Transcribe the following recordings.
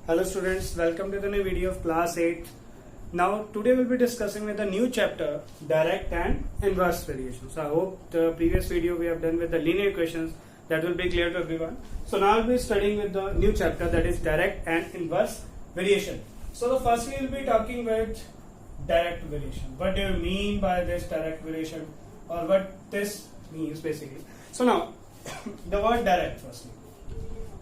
Hello students, welcome to the new video of class 8. Now today we'll be discussing with the new chapter direct and inverse variation. So I hope the previous video we have done with the linear equations that will be clear to everyone. So now I'll be studying with the new chapter that is direct and inverse variation. So the firstly we'll be talking with direct variation. What do you mean by this direct variation or what this means basically. So now the word direct firstly.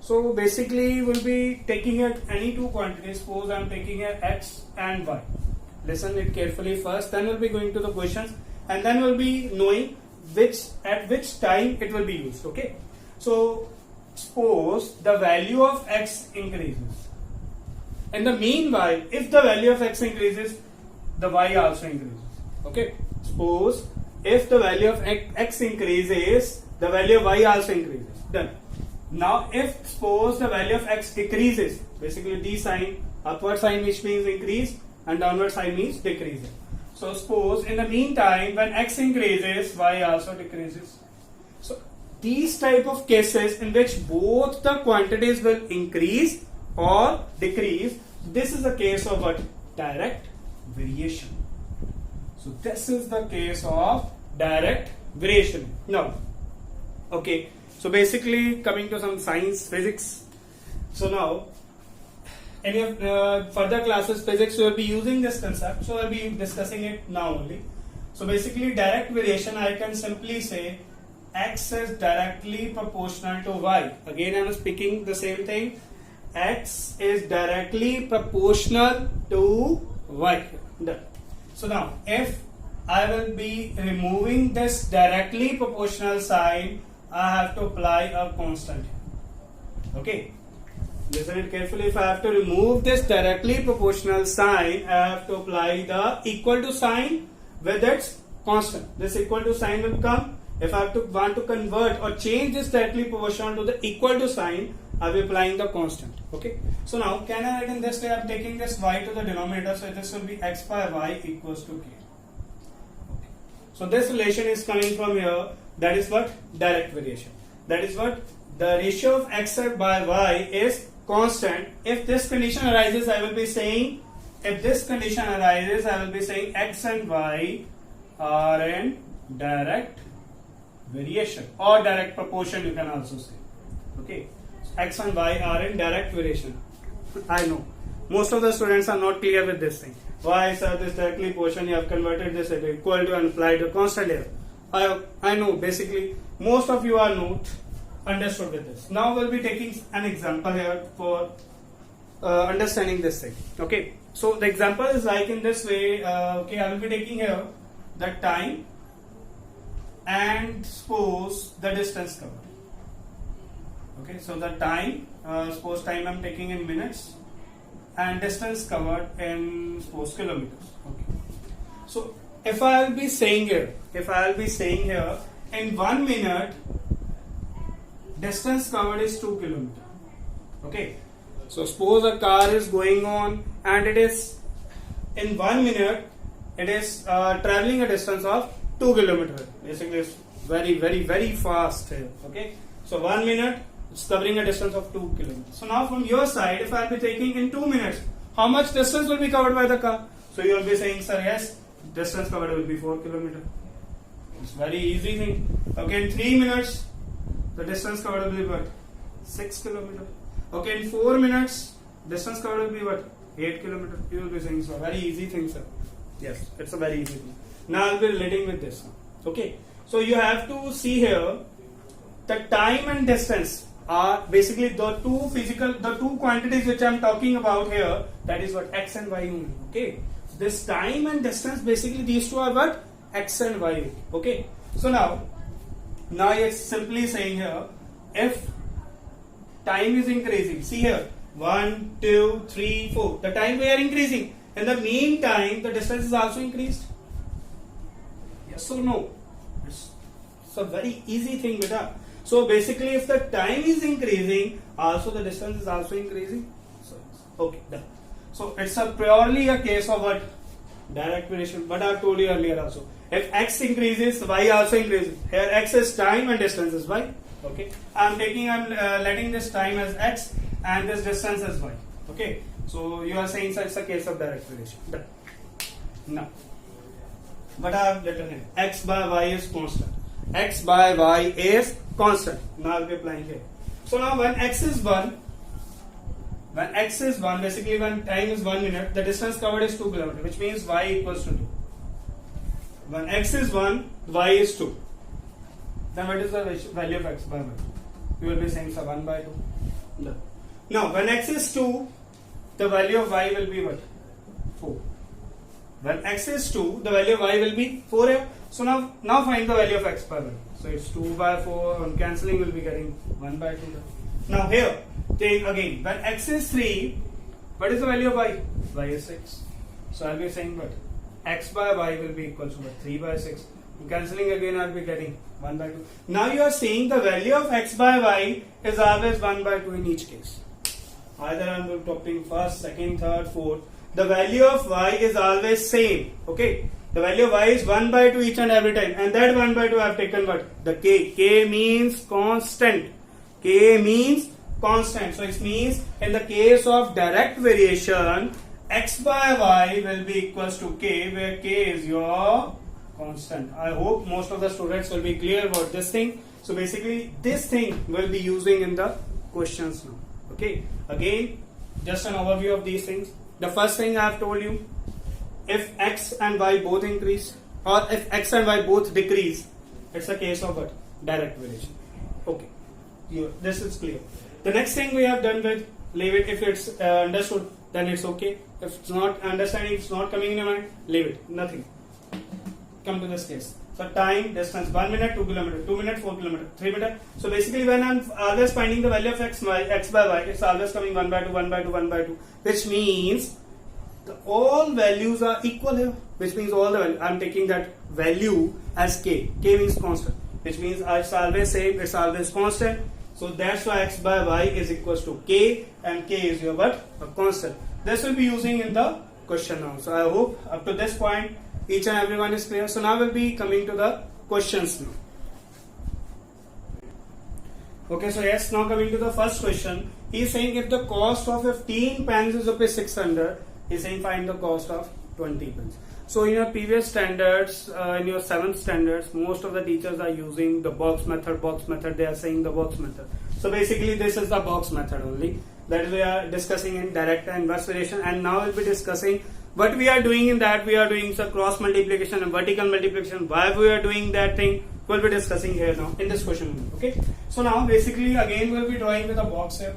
So basically we'll be taking any two quantities. Suppose I'm taking x and y. Listen it carefully first, then we'll be going to the questions and then we'll be knowing at which time it will be used. Okay. So suppose the value of x increases. In the meanwhile, if the value of x increases, the y also increases. Okay. Suppose if the value of x increases, the value of y also increases. Done. Now if suppose the value of x decreases, basically the sign, upward sign which means increase and downward sign means decrease. So suppose in the meantime when x increases, y also decreases. So these type of cases in which both the quantities will increase or decrease, this is the case of what? Direct variation. So this is the case of direct variation. Now, okay. So basically coming to some science, physics. So now, any of further classes physics we will be using this concept. So I will be discussing it now only. So basically direct variation, I can simply say x is directly proportional to y. Again I am speaking the same thing. X is directly proportional to y. Done. So now if I will be removing this directly proportional sign, I have to apply a constant. Okay. Listen it carefully. If I have to remove this directly proportional sign, I have to apply the equal to sign with its constant. This equal to sign will come. If I want to convert or change this directly proportional to the equal to sign, I will be applying the constant. Okay. So now can I write in this way? I am taking this y to the denominator. So this will be x by y equals to k. Okay. So this relation is coming from here. That is what? Direct variation. That is what? The ratio of x by y is constant. If this condition arises, I will be saying, x and y are in direct variation or direct proportion, you can also say. Okay. So x and y are in direct variation. I know. Most of the students are not clear with this thing. Why, sir, this directly proportion, you have converted this into equal to and applied a constant here. I know basically most of you are not understood with this. Now we'll be taking an example here for understanding this thing. Okay, so the example is like in this way. Okay, I will be taking here the time and suppose the distance covered. Okay, so the time, suppose time I'm taking in minutes and distance covered in suppose kilometers. Okay, so if I will be saying here, in 1 minute, distance covered is 2 kilometers. Okay. So suppose a car is going on and it is in 1 minute, it is traveling a distance of 2 kilometers. Basically, it's very, very, very fast here. Okay. So 1 minute, it's covering a distance of 2 kilometers. So now from your side, if I will be taking in 2 minutes, how much distance will be covered by the car? So you will be saying, sir, yes, distance covered will be 4 kilometers. It's very easy thing. Okay, in 3 minutes, the distance covered will be what? 6 kilometers. Okay, in 4 minutes, distance covered will be what? 8 kilometers. You will be saying so. Very easy thing, sir. Yes, it's a very easy thing. Now I'll be relating with this one. Okay, so you have to see here the time and distance are basically the two quantities which I'm talking about here. That is what? X and y only. Okay. This time and distance, basically these two are what? X and y. Okay. So now it's simply saying here, if time is increasing, see here, 1, 2, 3, 4, the time we are increasing. In the meantime, the distance is also increased. Yes or no? It's a very easy thing, beta. So basically, if the time is increasing, also the distance is also increasing. So okay, done. So it's purely a case of what? Direct variation. But I've told you earlier also. If x increases, y also increases. Here x is time and distance is y. Okay. I'm letting this time as x and this distance as y. Okay, so you are saying such a case of direct variation. Done. Now, what I have written here, x by y is constant. X by y is constant. Now I'll be applying here. So now when x is 1, basically when time is 1 minute, the distance covered is 2 kilometers, which means y equals to 2. When x is 1, y is 2. Then what is the value of x by y? You will be saying so 1 by 2. No. Now when x is 2, the value of y will be what? 4. When x is 2, the value of y will be 4 here. So now find the value of x by y. So it's 2 by 4, on cancelling we'll be getting 1 by 2. Now here, take again, when x is 3, what is the value of y? Y is 6. So I'll be saying what? X by y will be equal to what? 3 by 6. Cancelling again, I'll be getting 1 by 2. Now you are seeing the value of x by y is always 1 by 2 in each case. Either I'm talking first, second, third, fourth. The value of y is always same. Okay. The value of y is 1 by 2 each and every time. And that 1 by 2 I have taken what? The k. K means constant. K means constant. So it means in the case of direct variation, x by y will be equals to k, where k is your constant. I hope most of the students will be clear about this thing. So basically this thing will be using in the questions now. Okay. Again, just an overview of these things. The first thing I have told you, if x and y both increase or if x and y both decrease, it's a case of what? Direct variation. Okay. This is clear. The next thing we have done with leave it. If it's understood, then it's okay. If it's not understanding, it's not coming in your mind, leave it. Nothing. Come to this case. So time, distance, 1 minute, 2 kilometers, 2 minutes, 4 kilometers, 3 minutes. So basically when I'm always finding the value of x by y, it's always coming 1 by 2, 1 by 2, 1 by 2, which means all values are equal here, which means all the value, I'm taking that value as k. K means constant, which means it's always same, it's always constant. So that's why x by y is equals to k, and k is your what? A constant. This will be using in the question now. So I hope up to this point each and everyone is clear. So now we'll be coming to the questions now. Okay, so yes, now coming to the first question. He is saying if the cost of 15 pens is rupees 600, he is saying find the cost of 20 pens. So in your previous standards, in your 7th standards, most of the teachers are using the box method, they are saying the box method. So basically this is the box method only that we are discussing in direct and inverse variation, and now we'll be discussing what we are doing in that. We are doing some cross multiplication and vertical multiplication. Why we are doing that thing, we'll be discussing here now in this question. Okay. So now basically again we'll be drawing with a box here.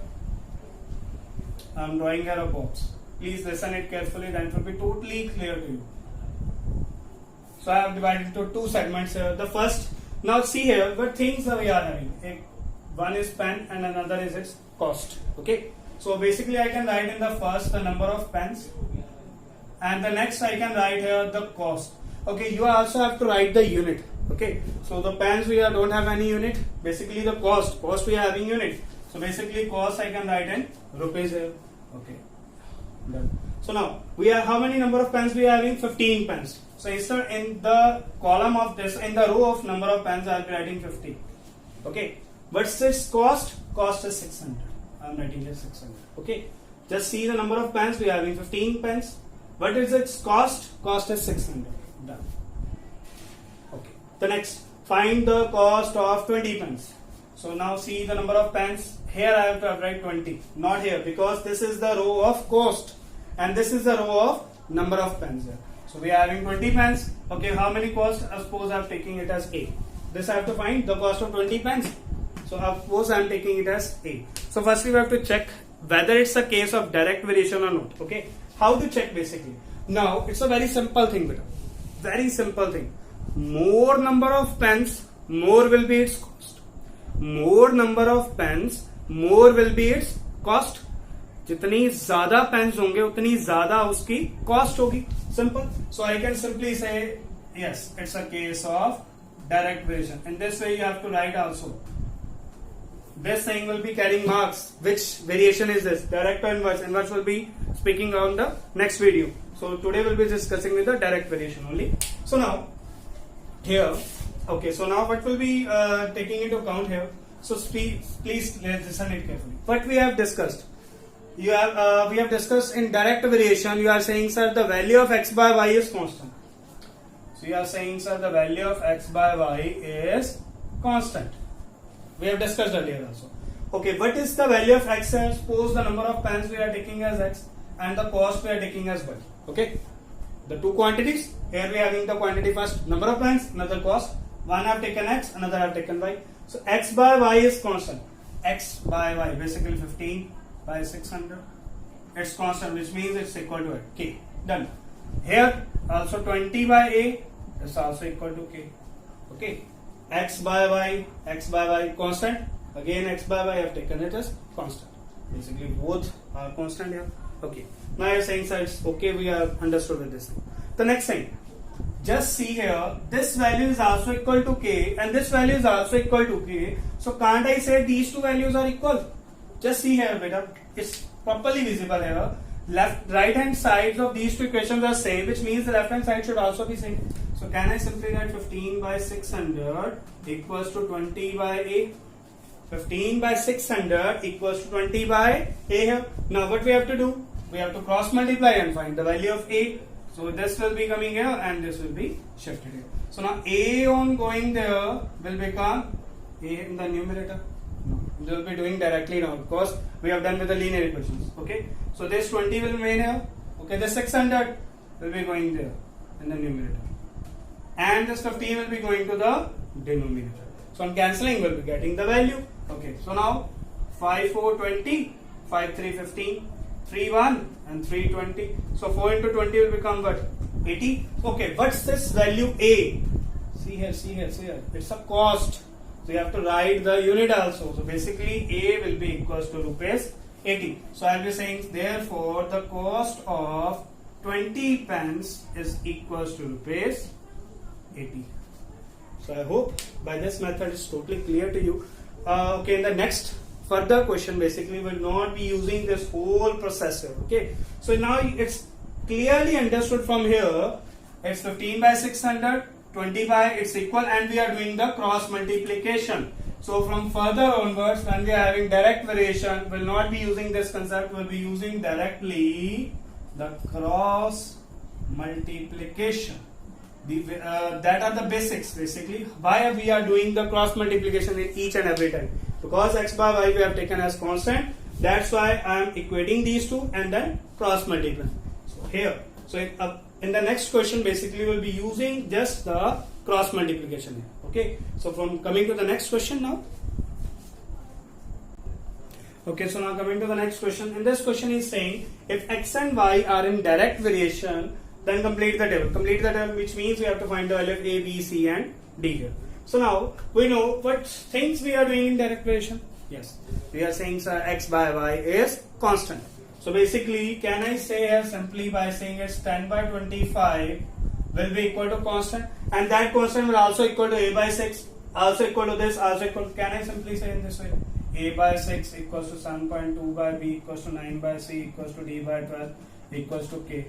I'm drawing here a box. Please listen it carefully, then it will be totally clear to you. So I have divided into 2 segments here. The first, now see here what things we are having. One is pen and another is its cost. Okay. So basically I can write in the first the number of pens, and the next I can write here the cost. Okay, you also have to write the unit. Okay, so the pens we don't have any unit. Basically the cost we are having unit. So basically cost I can write in rupees here. Okay, done. So now we are, how many number of pens we are having? 15 pens. So instead in the column of this, in the row of number of pens, I will be writing 50. Okay, what's its cost? Cost is 600. I am writing here 600. Okay, just see the number of pens we are having 15 pens. What is its cost? Cost is 600. Done. Okay. The next, find the cost of 20 pens. So now see the number of pens. Here I have to write 20, not here, because this is the row of cost and this is the row of number of pens here. So we are having 20 pens. Okay, how many cost? Suppose I am taking it as A. This I have to find the cost of 20 pens. So suppose I am taking it as A. So firstly we have to check whether it's a case of direct variation or not. Okay. How to check basically? Now it's a very simple thing, beta. Very simple thing. More number of pens, more will be its cost. More number of pens, more will be its cost. जितनी ज्यादा pens होंगे उतनी ज्यादा उसकी cost होगी. Simple. So I can simply say yes, it's a case of direct variation. In this way you have to write also. This thing will be carrying marks. Which variation is this? Direct or inverse? Inverse will be speaking on the next video. So today we'll be discussing with the direct variation only. So now here, okay. So now what will be taking into account here? So please listen it carefully. What we have discussed. we have discussed in direct variation. You are saying, sir, the value of x by y is constant. So you are saying, sir, the value of x by y is constant. We have discussed earlier also. Okay, what is the value of x? Suppose the number of pens we are taking as x and the cost we are taking as y. Okay, the two quantities. Here we are having the quantity first, number of pens, another cost. One have taken x, another have taken y. So x by y is constant. X by y, basically 15 by 600. It's constant, which means it's equal to k. Done. Here also 20 by a is also equal to k. Okay. X by y constant. Again x by y I have taken it as constant. Basically both are constant here. Okay. Now you're saying, sir, it's okay, we have understood with this thing. The next thing, just see here, this value is also equal to k and this value is also equal to k. So can't I say these two values are equal? Just see here, beta. It's properly visible here. Right hand sides of these two equations are same, which means the left hand side should also be same. So can I simply write 15 by 600 equals to 20 by a? 15 by 600 equals to 20 by a here. Now what we have to do? We have to cross multiply and find the value of a. So this will be coming here and this will be shifted here. So now a on going there will become a in the numerator. We will be doing directly now because we have done with the linear equations. Okay. So this 20 will remain here. Okay. This 600 will be going there in the numerator. And this 15 will be going to the denominator. So on cancelling we will be getting the value. Okay. So now 5 4 20, 5 3 15, 3 1 and 3 20. So 4 into 20 will become what? 80. Okay. What's this value a? See here. It's a cost. So you have to write the unit also. So basically a will be equals to rupees 80. So I will be saying therefore the cost of 20 pence is equals to rupees 80. So I hope by this method is totally clear to you. Okay, in the next further question basically we will not be using this whole processor. Okay, so now it's clearly understood from here. It's 15 by 600, 20 by it's equal, and we are doing the cross multiplication. So from further onwards, when we are having direct variation, we will not be using this concept. We will be using directly the cross multiplication. That are the basics basically. Why we are doing the cross multiplication in each and every time? Because x by y we have taken as constant. That's why I am equating these two and then cross multiplying. So here, so in the next question basically we'll be using just the cross multiplication here. Okay, so from coming to the next question now. Okay, so now coming to the next question. In this question is saying if x and y are in direct variation, then complete the table. Complete the table, which means we have to find the value of a, b, c and d here. So now we know what things we are doing in direct variation. Yes, we are saying sir, x by y is constant. So basically, can I say here simply by saying it's 10 by 25 will be equal to constant, and that constant will also equal to a by 6, also equal to this, also equal to, can I simply say in this way, a by 6 equals to 7.2 by b equals to 9 by c equals to d by 12 equals to k.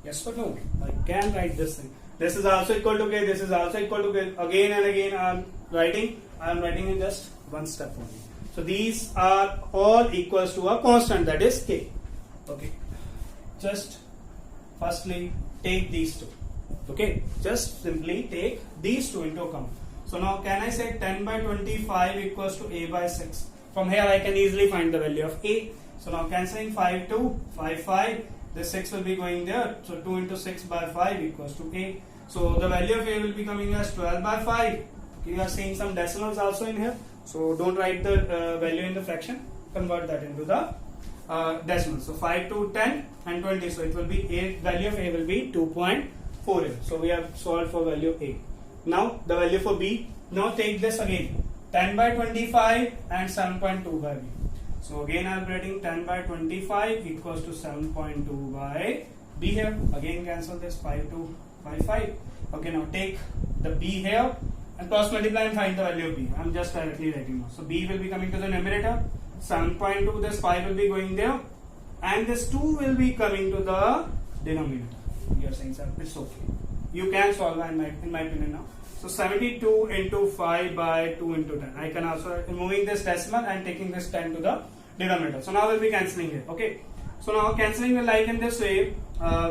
Yes or no? I can write this thing. This is also equal to k, this is also equal to k. Again and again I am writing in just one step only. So these are all equals to a constant, that is k. Okay. Just firstly take these two. Okay. Just simply take these two into account. So now can I say 10 by 25 equals to a by 6? From here I can easily find the value of a. So now cancelling 5 2, 5 5. This 6 will be going there. So 2 into 6 by 5 equals to a. So the value of a will be coming as 12 by 5. You are seeing some decimals also in here. So don't write the value in the fraction. Convert that into the decimal. So 5 to 10 and 20. So it will be a value of a will be 2.48. So we have solved for value of a. Now the value for b. Now take this again. 10 by 25 and 7.2 by b. So again I am writing 10 by 25 equals to 7.2 by b here. Again cancel this 5 to 5. Okay, now take the b here and cross multiply and find the value of b. I am just directly writing now. So b will be coming to the numerator. 7.2, this 5 will be going there. And this 2 will be coming to the denominator. You are saying, sir, it's okay. You can solve in my opinion now. So 72 into 5 by 2 into 10. I can also, removing this decimal and taking this 10 to the denominator. So now we'll be cancelling here. Okay. So now cancelling will like in this way.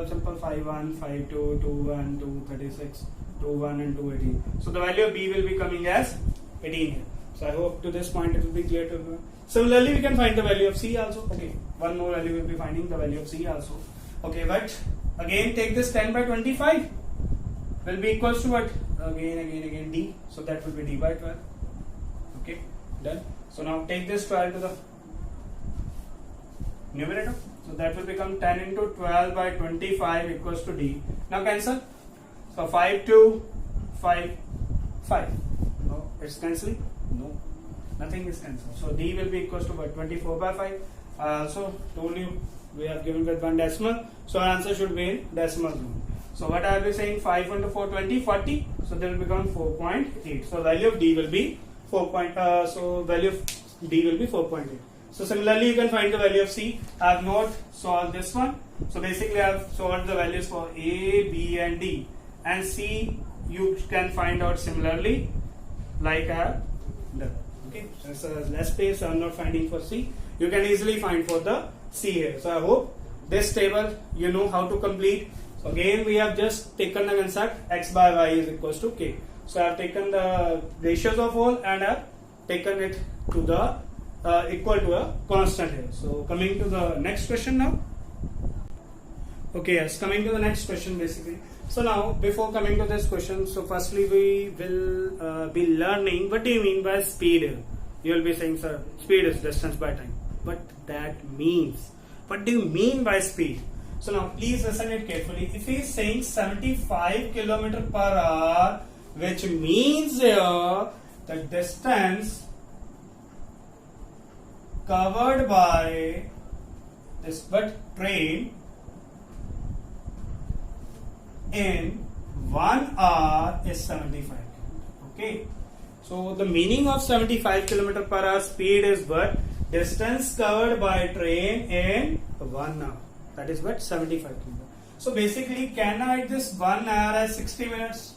Simple 5 1, 5 2, 2 1, 2 36, 2 1 and 2 18. So the value of B will be coming as 18 here. So I hope to this point it will be clear to you. Similarly, we can find the value of C also. Okay. One more value will be finding the value of C also. Okay, but again take this 10 by 25 will be equals to what? Again D. So that will be D by 12. Okay, done. So now take this 12 to the numerator. So that will become 10 into 12 by 25 equals to D. Now cancel. So 5 2 5 5. No, it's cancelling. No, nothing is cancelled. So D will be equals to what? 24 by 5. So told you we have given with one decimal. So our answer should be in decimal zone. So what I will be saying, 5 into 4 20 40. So that will become 4.8. So value of D will be 4. So value of D will be 4.8. So similarly, you can find the value of C. I have not solved this one. So basically, I have solved the values for A, B, and D. And C, you can find out similarly, like I have done. Okay, so it's less space. So I'm not finding for C. You can easily find for the C here. So I hope this table you know how to complete. So again, we have just taken the concept X by Y is equals to K. So I have taken the ratios of all and I have taken it to the equal to a constant here. So coming to the next question now. Okay, yes, coming to the next question basically. So now before coming to this question, so firstly we will be learning what do you mean by speed here. You will be saying, sir, speed is distance by time. What that means? What do you mean by speed? So now please listen it carefully. If he is saying 75 km per hour, which means here the distance covered by this train in 1 hour is 75. Okay. So the meaning of 75 km per hour speed is what? Distance covered by train in 1 hour. That is what? 75 km. So basically, can I write this 1 hour as 60 minutes?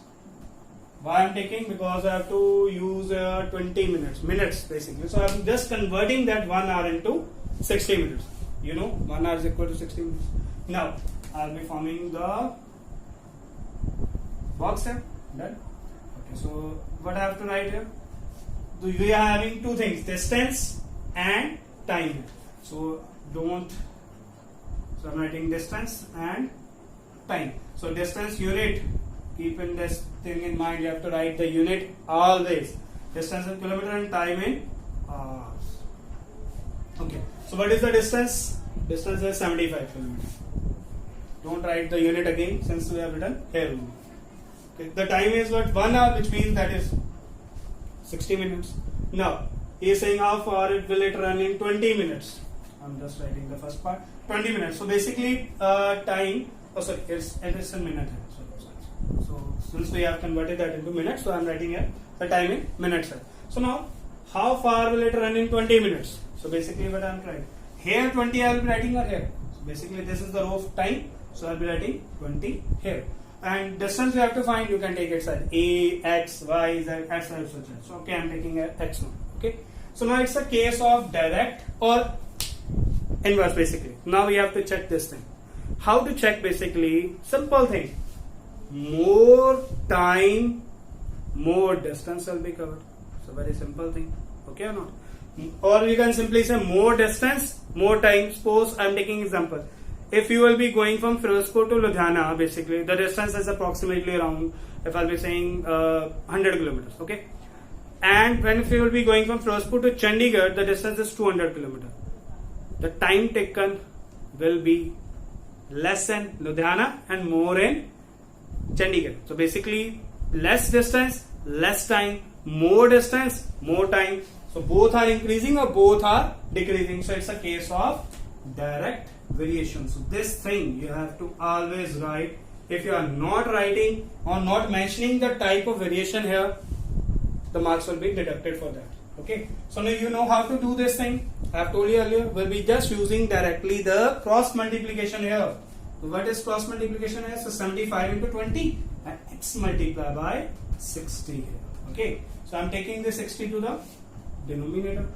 Why I am taking? Because I have to use 20 minutes basically. So I am just converting that 1 hour into 60 minutes. You know, 1 hour is equal to 60 minutes. Now, I will be forming the box here. Done. Okay, so what I have to write here? So we are having two things, distance and time. So I am writing distance and time. So distance unit, keeping this thing in mind, you have to write the unit always. Distance in kilometer and time in hours. Okay. So what is the distance? Distance is 75 kilometers. Don't write the unit again since we have written here. Okay. The time is what? 1 hour, which means that is 60 minutes. Now he is saying how far will it run in 20 minutes. I'm just writing the first part. 20 minutes. So basically time. Oh sorry, it's in minute. So since we have converted that into minutes, so I'm writing here the time in minutes. So now how far will it run in 20 minutes? So basically what I'm trying here 20 I will be writing here. So basically this is the row of time. So I'll be writing 20 here. And distance we have to find. You can take it as A, X, Y, Z, etc. So okay, I'm taking X now. Okay. So now it's a case of direct or inverse basically. Now we have to check this thing. How to check basically? Simple thing. More time, more distance will be covered. So very simple thing. Okay or not? Or you can simply say more distance, more time. Suppose I am taking example. If you will be going from Firozpur to Ludhiana, basically the distance is approximately around, if I'll be saying 100 kilometers. Okay. And when if you will be going from Firozpur to Chandigarh, the distance is 200 kilometers. The time taken will be less in Ludhiana and more in Chandigarh. So basically less distance, less time, more distance, more time. So both are increasing or both are decreasing. So it's a case of direct variation. So this thing you have to always write. If you are not writing or not mentioning the type of variation here, the marks will be deducted for that. Okay. So now you know how to do this thing. I have told you earlier, we'll be just using directly the cross multiplication here. So what is cross multiplication here? So 75 into 20 and x multiplied by 60 here. Okay. So I'm taking this 60 to the denominator.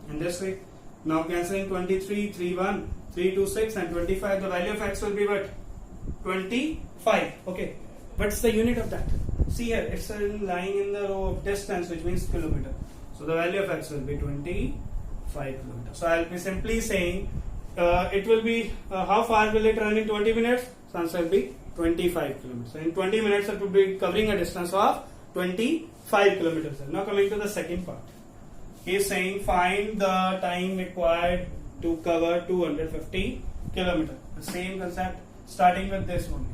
in this way. Now cancelling 23, 3, 1, 3, 2, 6 and 25. The value of x will be what? 25. Okay. What's the unit of that? See here, it's lying in the row of distance, which means kilometer. So the value of x will be 25 kilometers. So I'll be simply saying it will be how far will it run in 20 minutes? So answer will be 25 kilometers. So in 20 minutes it will be covering a distance of 25 kilometers. Now coming to the second part. He is saying find the time required to cover 250 kilometers. The same concept starting with this only.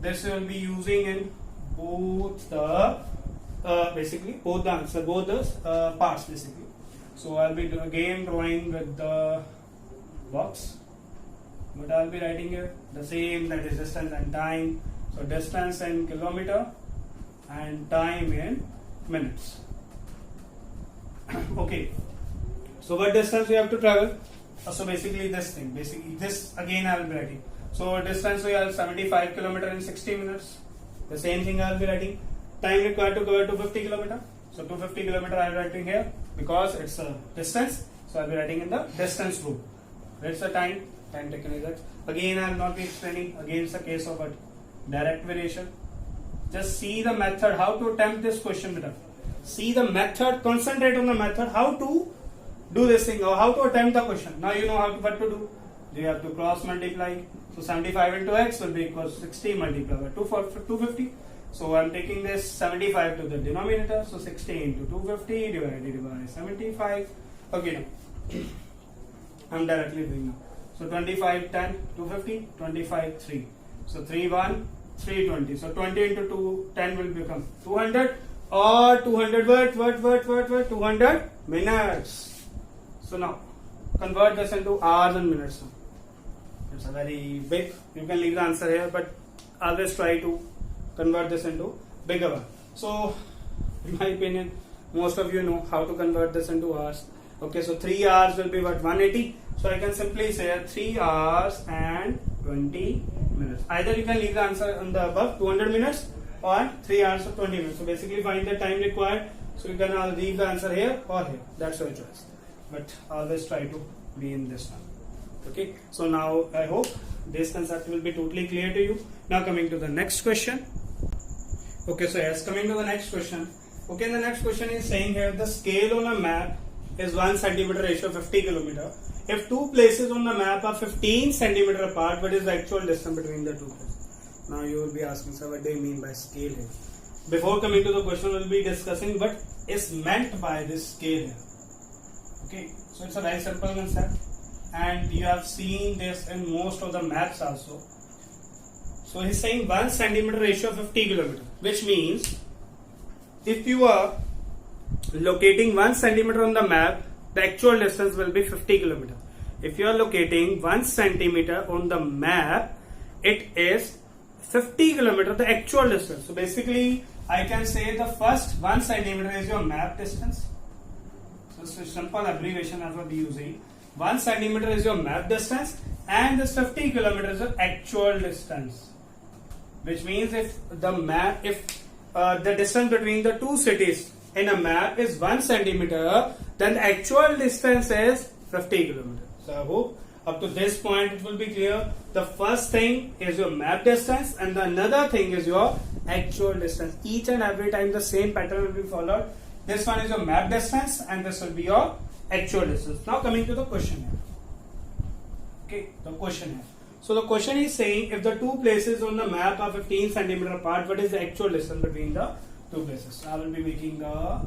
This will be using in both the basically both the answer, both the parts basically. So I'll be again drawing with the box. What I'll be writing here? The same, that is distance and time. So distance in kilometer and time in minutes. Okay. So what distance we have to travel? So basically this thing. Basically this again I will be writing. So distance we have 75 kilometer in 60 minutes. The same thing I will be writing. Time required to cover 250 kilometer. So 250 kilometer I am writing here because it's a distance. So I will be writing in the distance rule. What's the time? Time taken is that. Again I will not be explaining. Again it's a case of a direct variation. Just see the method how to attempt this question better. See the method, concentrate on the method, how to do this thing or how to attempt the question. Now you know what to do. You have to cross multiply. So 75 into x will be equal to 60 multiplied by 2 for 250. So I am taking this 75 to the denominator. So 60 into 250 divided by 75. Okay, now I am directly doing now. So 25 10 250 25 3. So 3 1 320. So 20 into 2 10 will become 200 or 200 what 200 minutes. So now convert this into hours and minutes. It's a very big. You can leave the answer here, but always try to convert this into bigger one. So in my opinion, most of you know how to convert this into hours. Okay, so 3 hours will be what? 180. So I can simply say 3 hours and 20 minutes. Either you can leave the answer on the above 200 minutes or 3 hours or 20 minutes. So basically find the time required. So you can leave the answer here or here. That's your choice. But always try to be in this one. Okay. So now I hope this concept will be totally clear to you. Now coming to the next question. Okay, so yes, coming to the next question. Okay, the next question is saying here the scale on a map is 1 centimeter ratio 50 kilometer. If two places on the map are 15 centimeter apart, what is the actual distance between the two places? Now you will be asking, sir, what do you mean by scale here? Before coming to the question, we will be discussing what is meant by this scale here. Okay, so it's a very simple concept, and you have seen this in most of the maps also. So he's saying 1 centimeter ratio 50 kilometer, which means if you are locating 1 centimeter on the map, the actual distance will be 50 kilometer. If you are locating 1 centimeter on the map, it is 50 kilometer the actual distance. So basically I can say the first 1 centimeter is your map distance. So it's a simple abbreviation I will be using. 1 centimeter is your map distance and this 50 kilometers is the actual distance. Which means if the distance between the two cities in a map is 1 centimeter, then the actual distance is 50 kilometers. So I hope up to this point it will be clear. The first thing is your map distance and the another thing is your actual distance. Each and every time the same pattern will be followed. This one is your map distance and this will be your actual distance. Now coming to the question here. Okay, the question here. So the question is saying if the two places on the map are 15 centimeter apart, what is the actual distance between the two places? So I will be making a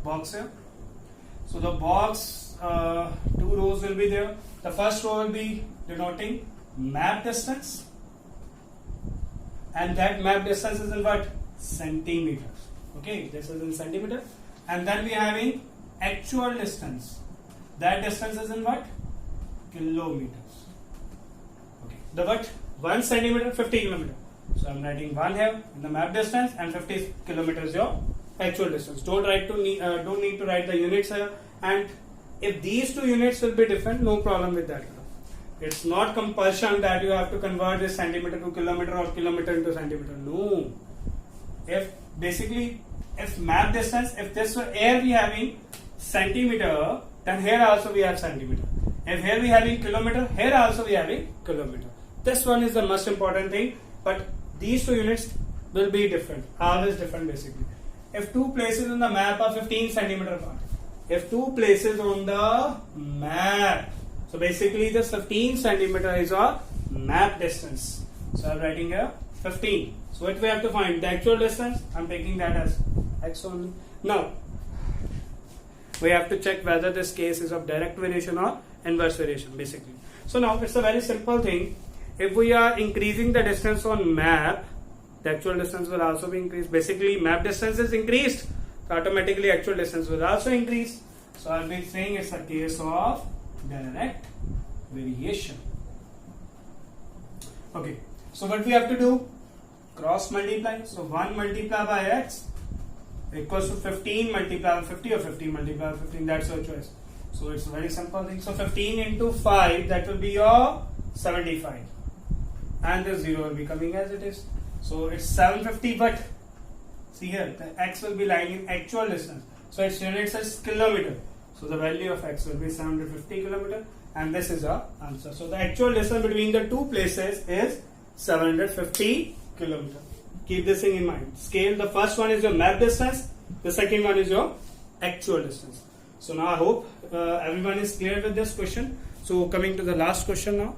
box here. So the box, 2 rows will be there. The first row will be denoting map distance, and that map distance is in what? Centimeters. Okay, this is in centimeter. And then we are having actual distance. That distance is in what? Kilometers. Okay, the what? 1 centimeter, 50 kilometer. So I am writing 1 here in the map distance and 50 kilometers your actual distance. Don't need to write the units here. And if these two units will be different, no problem with that. It's not compulsion that you have to convert this centimeter to kilometer or kilometer into centimeter. No. If map distance, if this were here we having centimeter, then here also we have centimeter. If here we having kilometer, here also we having kilometer. This one is the most important thing, but these two units will be different, always different basically. If two places on the map are 15 centimeter apart, if two places on the map, so basically this 15 centimeter is our map distance. So I'm writing here 15. So what we have to find? The actual distance, I'm taking that as x only. Now, we have to check whether this case is of direct variation or inverse variation basically. So now it's a very simple thing. If we are increasing the distance on map, the actual distance will also be increased. Basically, map distance is increased, so automatically actual distance will also increase. So I'll be saying it's a case of direct variation. Okay, so what we have to do? Cross multiply. So 1 multiplied by x equals to 15 multiplied by 50 or 15 multiplied by 15. That's your choice. So it's a very simple thing. So 15 into 5, that will be your 75. And the 0 will be coming as it is. So it's 750, but see here, the x will be lying in actual distance. So its units is kilometer. So the value of x will be 750 kilometer, and this is our answer. So the actual distance between the two places is 750 kilometer. Keep this thing in mind. Scale, the first one is your map distance, the second one is your actual distance. So now I hope everyone is clear with this question. So coming to the last question now.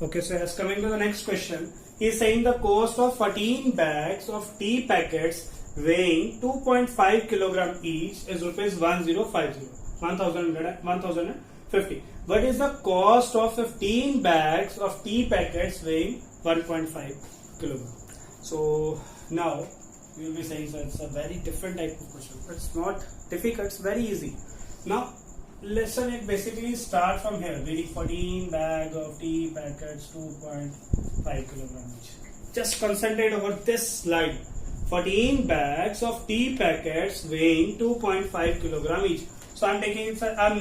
Okay, so as coming to the next question, he is saying the cost of 14 bags of tea packets weighing 2.5 kilogram each is rupees 1050. What is the cost of 15 bags of tea packets weighing 1.5 kilogram? So now you will be saying, so it's a very different type of question. It's not difficult, it's very easy. Now lesson it basically start from here. Weighing 14 bag of tea packets 2.5 kilogram each. Just concentrate over this slide. 14 bags of tea packets weighing 2.5 kilogram each. So I'm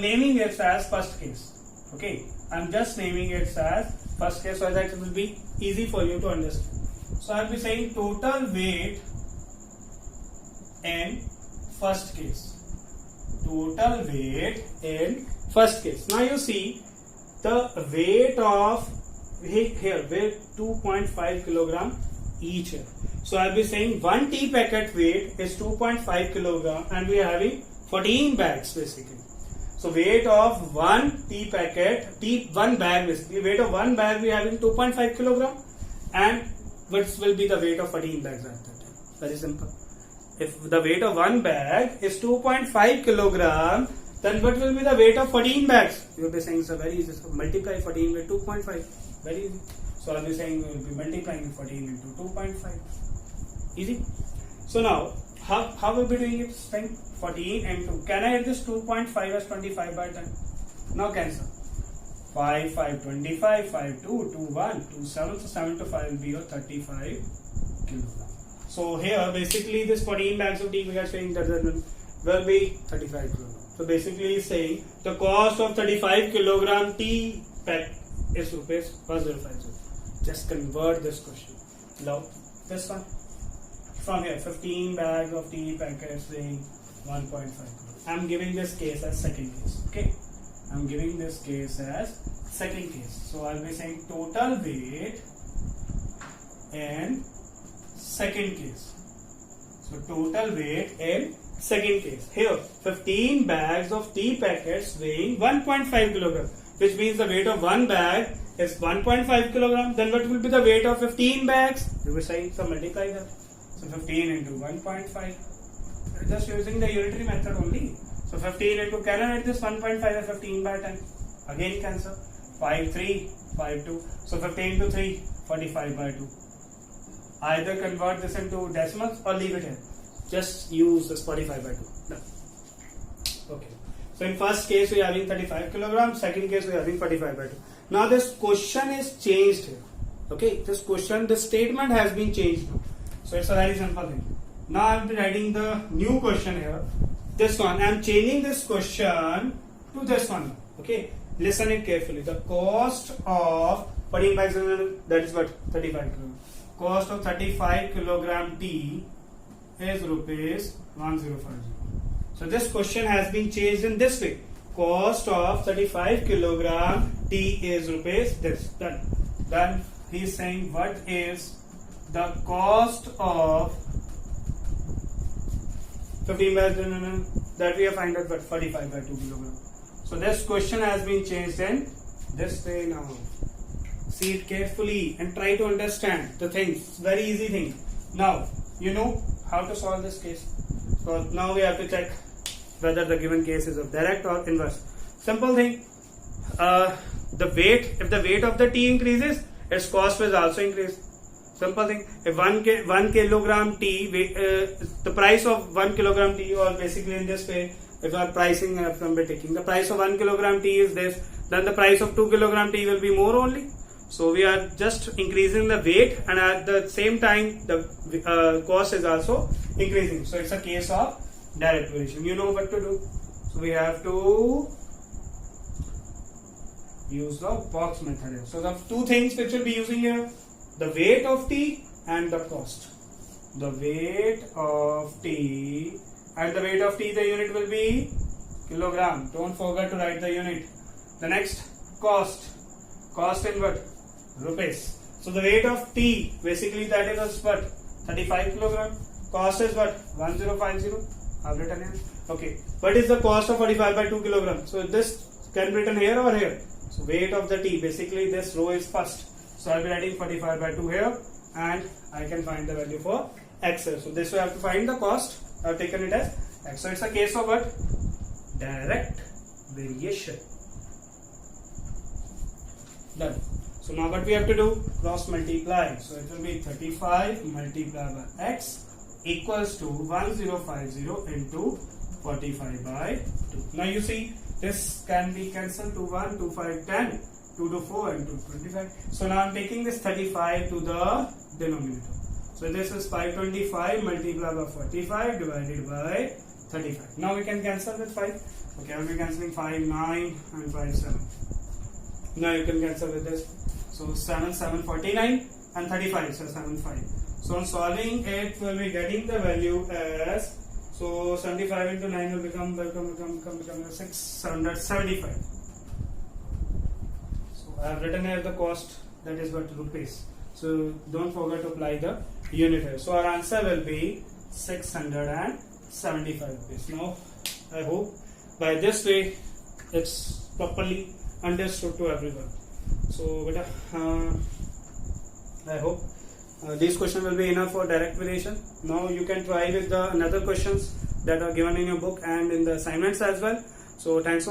naming it as first case. Okay, I'm just naming it as first case so that it will be easy for you to understand. So I'll be saying total weight in first case. Total weight in first case. Now you see the weight of here, weight 2.5 kilogram each here. So I'll be saying one tea packet weight is 2.5 kilogram and we are having 14 bags basically. So weight of one tea packet, one bag basically, weight of one bag we are having 2.5 kilogram, and what will be the weight of 14 bags at that time? Very simple. If the weight of one bag is 2.5 kilogram, then what will be the weight of 14 bags? You will be saying it's very easy. So multiply 14 with 2.5. Very easy. So I will be saying we will be multiplying 14 into 2.5. Easy. So now, how will we be doing it? Saying 14 into, can I add this 2.5 as 25 by 10? Now cancel. 5, 5, 25, 5, 2, 2, 1, 2, 7. So 7 to 5 will be your 35 kilogram. So here basically this 14 bags of tea we are saying that will be 35 kilogram. So basically he's saying the cost of 35 kilogram tea pack is rupees 1050. Just convert this question. Now this one. From here 15 bags of tea packets weighing 1.5 kilogram. I'm giving this case as second case. Okay. I'm giving this case as second case. So I'll be saying total weight in second case. So total weight in second case. Here 15 bags of tea packets weighing 1.5 kilogram, which means the weight of one bag is 1.5 kilogram. Then what will be the weight of 15 bags? You will say so multiply that. So 15 into 1.5. Just using the unitary method only. So 15 into, can I write this 1.5 as 15 by 10? Again cancel. 5, 3, 5, 2. So 15 to 3, 45 by 2. Either convert this into decimals or leave it here. Just use this 45 by 2. Done. Okay. So in first case we are having 35 kilograms. Second case we are having 45 by 2. Now this question is changed here. Okay. This question, the statement has been changed now. So it's a very simple thing. Now I am writing the new question here. This one. I am changing this question to this one. Okay. Listen it carefully. The cost of putting back, that is what? 35 kilograms. Cost of 35 kilogram tea is rupees 1050. So this question has been changed in this way. Cost of 35 kilogram tea is rupees this. Done. Then he is saying what is the cost of 15 by that we have find out, but 45 by 2 kilogram. So this question has been changed in this way now. See it carefully and try to understand the things. Very easy thing. Now you know how to solve this case. So now we have to check whether the given case is of direct or inverse. Simple thing. The weight, if the weight of the tea increases, its cost will also increase. Simple thing. If 1 kilogram tea, the price of 1 kilogram tea, or basically in this way, if our pricing from taking the price of 1 kilogram tea is this, then the price of 2 kilogram tea will be more only. So we are just increasing the weight, and at the same time the cost is also increasing. So it's a case of direct variation. You know what to do. So we have to use the box method here. So the two things which we'll be using here, the weight of tea and the cost. The weight of tea, and the weight of tea, the unit will be kilogram. Don't forget to write the unit. The next, cost. Cost in what? Rupees. So the weight of tea, basically that is what? 35 kilogram. Cost is what? 1050. I've written here. Okay. What is the cost of 45 by 2 kilogram? So this can be written here or here. So weight of the tea, basically this row is first. So I'll be writing 45 by 2 here, and I can find the value for x. So this way I have to find the cost. I've taken it as x. So it's a case of what? Direct variation. Done. So now what we have to do? Cross multiply. So it will be 35 multiplied by x equals to 1050 into 45 by 2. Now you see this can be cancelled to 1, 2, 5, 10, 2 to 4 and 2 25. So now I am taking this 35 to the denominator. So this is 525 multiplied by 45 divided by 35. Now we can cancel with 5. Okay, I will be cancelling 5, 9 and 5, 7. Now you can cancel with this. So 7, 7, 49 and 35, so 7, 5. So on solving it, we'll be getting the value as, so 75 into 9 will become 675. So I have written here the cost, that is what, rupees. So don't forget to apply the unit here. So our answer will be 675 rupees. Now I hope by this way it's properly understood to everyone. So I hope these questions will be enough for direct variation. Now you can try with the another questions that are given in your book and in the assignments as well. So thanks so much.